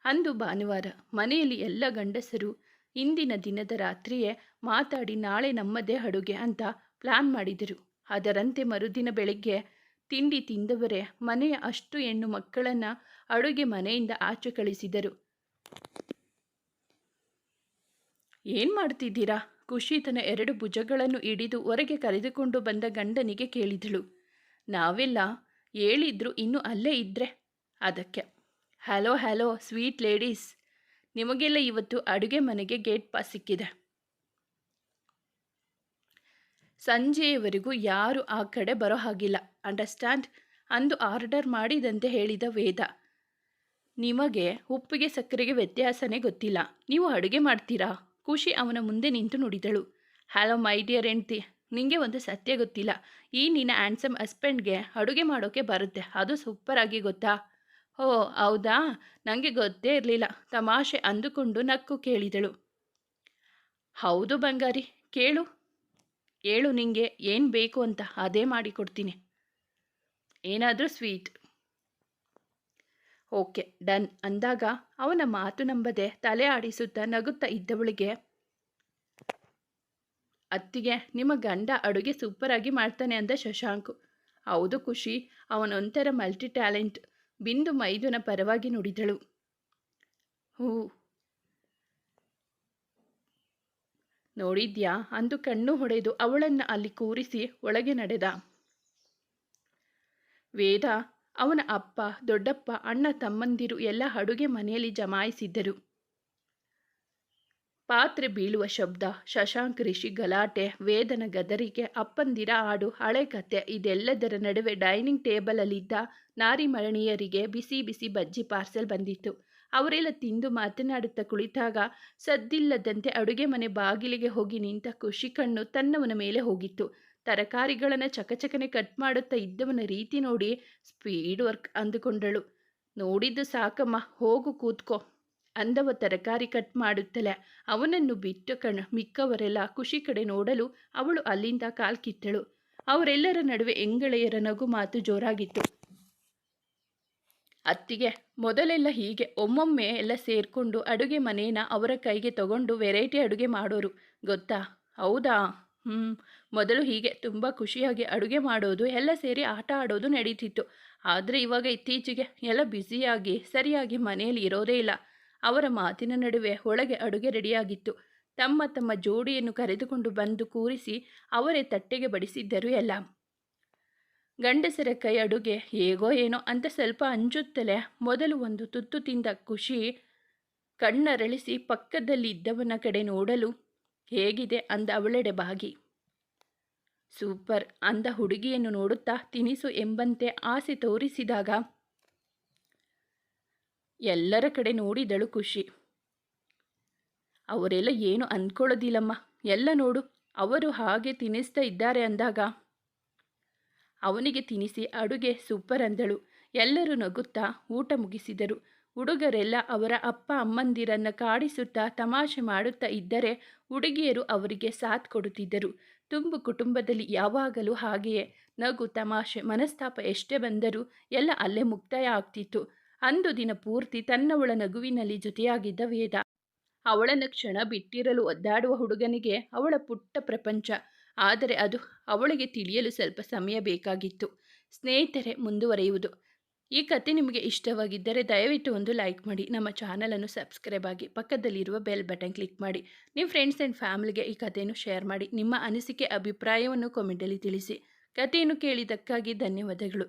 S1: ಅಂದು ಭಾನುವಾರ. ಮನೆಯಲ್ಲಿ ಎಲ್ಲ ಗಂಡಸರು ಇಂದಿನ ದಿನದ ರಾತ್ರಿಯೇ ಮಾತಾಡಿ ನಾಳೆ ನಮ್ಮದೇ ಅಡುಗೆ ಅಂತ ಪ್ಲಾನ್ ಮಾಡಿದರು. ಅದರಂತೆ ಮರುದಿನ ಬೆಳಗ್ಗೆ ತಿಂಡಿ ತಿಂದವರೇ ಮನೆಯ ಅಷ್ಟು ಹೆಣ್ಣು ಮಕ್ಕಳನ್ನು ಅಡುಗೆ ಮನೆಯಿಂದ ಆಚೆ ಕಳಿಸಿದರು. ಏನು ಮಾಡ್ತಿದ್ದೀರಾ? ಖುಷಿ ತನ್ನ 2 ಭುಜಗಳನ್ನು ಹಿಡಿದು ಹೊರಗೆ ಕರೆದುಕೊಂಡು ಬಂದ ಗಂಡನಿಗೆ ಕೇಳಿದಳು. ನಾವೆಲ್ಲ ಹೇಳಿದ್ರು ಇನ್ನು ಅಲ್ಲೇ ಇದ್ದರೆ. ಅದಕ್ಕೆ ಹಲೋ ಹಲೋ ಸ್ವೀಟ್ ಲೇಡೀಸ್, ನಿಮಗೆಲ್ಲ ಇವತ್ತು ಅಡುಗೆ ಮನೆಗೆ ಗೇಟ್ ಪಾಸ್ ಸಿಕ್ಕಿದೆ. ಸಂಜೆಯವರೆಗೂ ಯಾರು ಆ ಕಡೆ ಬರೋ ಹಾಗಿಲ್ಲ, ಅಂಡರ್ಸ್ಟ್ಯಾಂಡ್? ಅಂದು ಆರ್ಡರ್ ಮಾಡಿದಂತೆ ಹೇಳಿದ ವೇದ. ನಿಮಗೆ ಉಪ್ಪಿಗೆ ಸಕ್ಕರೆಗೆ ವ್ಯತ್ಯಾಸನೇ ಗೊತ್ತಿಲ್ಲ, ನೀವು ಅಡುಗೆ ಮಾಡ್ತೀರಾ? ಖುಷಿ ಅವನ ಮುಂದೆ ನಿಂತು ನುಡಿದಳು. ಹಲೋ ಮೈ ಡಿಯರ್ ಹೆಂಡ್ತಿ, ನಿಮಗೆ ಒಂದು ಸತ್ಯ ಗೊತ್ತಿಲ್ಲ. ಈ ನಿನ್ನ ಹ್ಯಾಂಡ್ಸಮ್ ಹಸ್ಬೆಂಡ್ಗೆ ಅಡುಗೆ ಮಾಡೋಕ್ಕೆ ಬರುತ್ತೆ, ಅದು ಸೂಪರಾಗಿ ಗೊತ್ತಾ? ಓ ಹೌದಾ, ನನಗೆ ಗೊತ್ತೇ ಇರಲಿಲ್ಲ. ತಮಾಷೆ ಅಂದುಕೊಂಡು ನಕ್ಕು ಕೇಳಿದಳು. ಹೌದು ಬಂಗಾರಿ, ಹೇಳು ನಿಂಗೆ ಏನು ಬೇಕು ಅಂತ, ಅದೇ ಮಾಡಿಕೊಡ್ತೀನಿ. ಏನಾದರೂ ಸ್ವೀಟ್? ಓಕೆ ಡನ್ ಅಂದಾಗ ಅವನ ಮಾತು ನಂಬದೆ ತಲೆ ಆಡಿಸುತ್ತಾ ನಗುತ್ತಾ ಇದ್ದವಳಿಗೆ, ಅತ್ತಿಗೆ ನಿಮ್ಮ ಗಂಡ ಅಡುಗೆ ಸೂಪರಾಗಿ ಮಾಡ್ತಾನೆ ಅಂದ ಶಶಾಂಕ್. ಹೌದು ಖುಷಿ, ಅವನೊಂಥರ ಮಲ್ಟಿ ಟ್ಯಾಲೆಂಟ್. ಬಿಂದು ಮೈದುನ ಪರವಾಗಿ ನುಡಿದಳು. ಹೂ ನೋಡಿದ್ಯಾ ಅಂದು ಕಣ್ಣು ಹೊಡೆದು ಅವಳನ್ನು ಅಲ್ಲಿ ಕೂರಿಸಿ ಒಳಗೆ ನಡೆದ. ವೇದ, ಅವನ ಅಪ್ಪ, ದೊಡ್ಡಪ್ಪ, ಅಣ್ಣ ತಮ್ಮಂದಿರು ಎಲ್ಲ ಅಡುಗೆ ಮನೆಯಲ್ಲಿ ಜಮಾಯಿಸಿದ್ದರು. ಪಾತ್ರೆ ಬೀಳುವ ಶಬ್ದ, ಶಶಾಂಕ್ ರಿಷಿ ಗಲಾಟೆ, ವೇದನ ಗದರಿಕೆ, ಅಪ್ಪಂದಿರ ಹಾಡು, ಹಳೆ ಕತೆ, ಇದೆಲ್ಲದರ ನಡುವೆ ಡೈನಿಂಗ್ ಟೇಬಲಲ್ಲಿದ್ದ ನಾರಿಮಣಿಯರಿಗೆ ಬಿಸಿ ಬಿಸಿ ಬಜ್ಜಿ ಪಾರ್ಸೆಲ್ ಬಂದಿತ್ತು. ಅವರೆಲ್ಲ ತಿಂದು ಮಾತನಾಡುತ್ತಾ ಕುಳಿತಾಗ ಸದ್ದಿಲ್ಲದಂತೆ ಅಡುಗೆ ಮನೆ ಬಾಗಿಲಿಗೆ ಹೋಗಿ ನಿಂತ ಖುಷಿ ಕಣ್ಣು ತನ್ನವನ ಮೇಲೆ ಹೋಗಿತ್ತು. ತರಕಾರಿಗಳನ್ನು ಚಕಚಕನೆ ಕಟ್ ಮಾಡುತ್ತಾ ಇದ್ದವನ ರೀತಿ ನೋಡಿ ಸ್ಪೀಡ್ ವರ್ಕ್ ಅಂದುಕೊಂಡಳು. ನೋಡಿದ್ದು ಸಾಕಮ್ಮ, ಹೋಗು ಕೂತ್ಕೋ ಅಂದವ ತರಕಾರಿ ಕಟ್ ಮಾಡುತ್ತಲೇ. ಅವನನ್ನು ಬಿಟ್ಟು ಮಿಕ್ಕವರೆಲ್ಲ ಖುಷಿ ಕಡೆ ನೋಡಲು ಅವಳು ಅಲ್ಲಿಂದ ಕಾಲ್ಕಿತ್ತಳು. ಅವರೆಲ್ಲರ ನಡುವೆ ಎಂಗಳೆಯರ ನಗು ಮಾತು ಜೋರಾಗಿತ್ತು. ಅತ್ತಿಗೆ, ಮೊದಲೆಲ್ಲ ಹೀಗೆ ಒಮ್ಮೊಮ್ಮೆ ಎಲ್ಲ ಸೇರಿಕೊಂಡು ಅಡುಗೆ ಮನೇನ ಅವರ ಕೈಗೆ ತಗೊಂಡು ವೆರೈಟಿ ಅಡುಗೆ ಮಾಡೋರು ಗೊತ್ತಾ? ಹೌದಾ? ಮೊದಲು ಹೀಗೆ ತುಂಬ ಖುಷಿಯಾಗಿ ಅಡುಗೆ ಮಾಡೋದು, ಎಲ್ಲ ಸೇರಿ ಆಟ ಆಡೋದು ನಡೀತಿತ್ತು. ಆದರೆ ಇವಾಗ ಇತ್ತೀಚೆಗೆ ಎಲ್ಲ ಬ್ಯುಸಿಯಾಗಿ ಸರಿಯಾಗಿ ಮನೆಯಲ್ಲಿ ಇರೋದೇ ಇಲ್ಲ. ಅವರ ಮಾತಿನ ನಡುವೆ ಒಳಗೆ ಅಡುಗೆ ರೆಡಿಯಾಗಿತ್ತು. ತಮ್ಮ ತಮ್ಮ ಜೋಡಿಯನ್ನು ಕರೆದುಕೊಂಡು ಬಂದು ಕೂರಿಸಿ ಅವರೇ ತಟ್ಟೆಗೆ ಬಡಿಸಿದ್ದರು ಎಲ್ಲ. ಗಂಡಸರ ಕೈ ಅಡುಗೆ ಹೇಗೋ ಏನೋ ಅಂತ ಸ್ವಲ್ಪ ಅಂಜುತ್ತಲೇ ಮೊದಲು ಒಂದು ತುತ್ತು ತಿಂದ ಖುಷಿ ಕಣ್ಣರಳಿಸಿ ಪಕ್ಕದಲ್ಲಿ ಇದ್ದವನ ಕಡೆ ನೋಡಲು ಹೇಗಿದೆ ಅಂದ ಅವಳೆಡೆ ಬಾಗಿ. ಸೂಪರ್ ಅಂದ ಹುಡುಗಿಯನ್ನು ನೋಡುತ್ತಾ ತಿನಿಸು ಎಂಬಂತೆ ಆಸೆ ತೋರಿಸಿದಾಗ ಎಲ್ಲರ ಕಡೆ ನೋಡಿದಳು ಖುಷಿ. ಅವರೆಲ್ಲ ಏನು ಅಂದ್ಕೊಳ್ಳೋದಿಲ್ಲಮ್ಮ, ಎಲ್ಲ ನೋಡು ಅವರು ಹಾಗೆ ತಿನ್ನಿಸ್ತಾ ಇದ್ದಾರೆ ಅಂದಾಗ ಅವನಿಗೆ ತಿನಿಸಿ ಅಡುಗೆ ಸೂಪರ್ ಅಂದಳು. ಎಲ್ಲರೂ ನಗುತ್ತಾ ಊಟ ಮುಗಿಸಿದರು. ಹುಡುಗರೆಲ್ಲ ಅವರ ಅಪ್ಪ ಅಮ್ಮಂದಿರನ್ನು ಕಾಡಿಸುತ್ತಾ ತಮಾಷೆ ಮಾಡುತ್ತಾ ಇದ್ದರೆ ಹುಡುಗಿಯರು ಅವರಿಗೆ ಸಾಥ್ ಕೊಡುತ್ತಿದ್ದರು. ತುಂಬು ಕುಟುಂಬದಲ್ಲಿ ಯಾವಾಗಲೂ ಹಾಗೆಯೇ ನಗು ತಮಾಷೆ ಮನಸ್ತಾಪ ಎಷ್ಟೇ ಬಂದರೂ ಎಲ್ಲ ಅಲ್ಲೇ ಮುಕ್ತಾಯ ಆಗ್ತಿತ್ತು. ಅಂದು ದಿನ ಪೂರ್ತಿ ತನ್ನವಳ ನಗುವಿನಲ್ಲಿ ಜೊತೆಯಾಗಿದ್ದ ವೇದ. ಅವಳನ್ನು ಕ್ಷಣ ಬಿಟ್ಟಿರಲು ಒದ್ದಾಡುವ ಹುಡುಗನಿಗೆ ಅವಳ ಪುಟ್ಟ ಪ್ರಪಂಚ. ಆದರೆ ಅದು ಅವಳಿಗೆ ತಿಳಿಯಲು ಸ್ವಲ್ಪ ಸಮಯ ಬೇಕಾಗಿತ್ತು. ಸ್ನೇಹಿತರೆ, ಮುಂದುವರಿಯುವುದು. ಈ ಕತೆ ನಿಮಗೆ ಇಷ್ಟವಾಗಿದ್ದರೆ ದಯವಿಟ್ಟು ಒಂದು ಲೈಕ್ ಮಾಡಿ, ನಮ್ಮ ಚಾನಲನ್ನು ಸಬ್ಸ್ಕ್ರೈಬ್ ಆಗಿ, ಪಕ್ಕದಲ್ಲಿರುವ ಬೆಲ್ ಬಟನ್ ಕ್ಲಿಕ್ ಮಾಡಿ, ನಿಮ್ಮ ಫ್ರೆಂಡ್ಸ್ ಆ್ಯಂಡ್ ಫ್ಯಾಮಿಲಿಗೆ ಈ ಕಥೆಯನ್ನು ಶೇರ್ ಮಾಡಿ. ನಿಮ್ಮ ಅನಿಸಿಕೆ ಅಭಿಪ್ರಾಯವನ್ನು ಕಾಮೆಂಟಲ್ಲಿ ತಿಳಿಸಿ. ಕಥೆಯನ್ನು ಕೇಳಿದ್ದಕ್ಕಾಗಿ ಧನ್ಯವಾದಗಳು.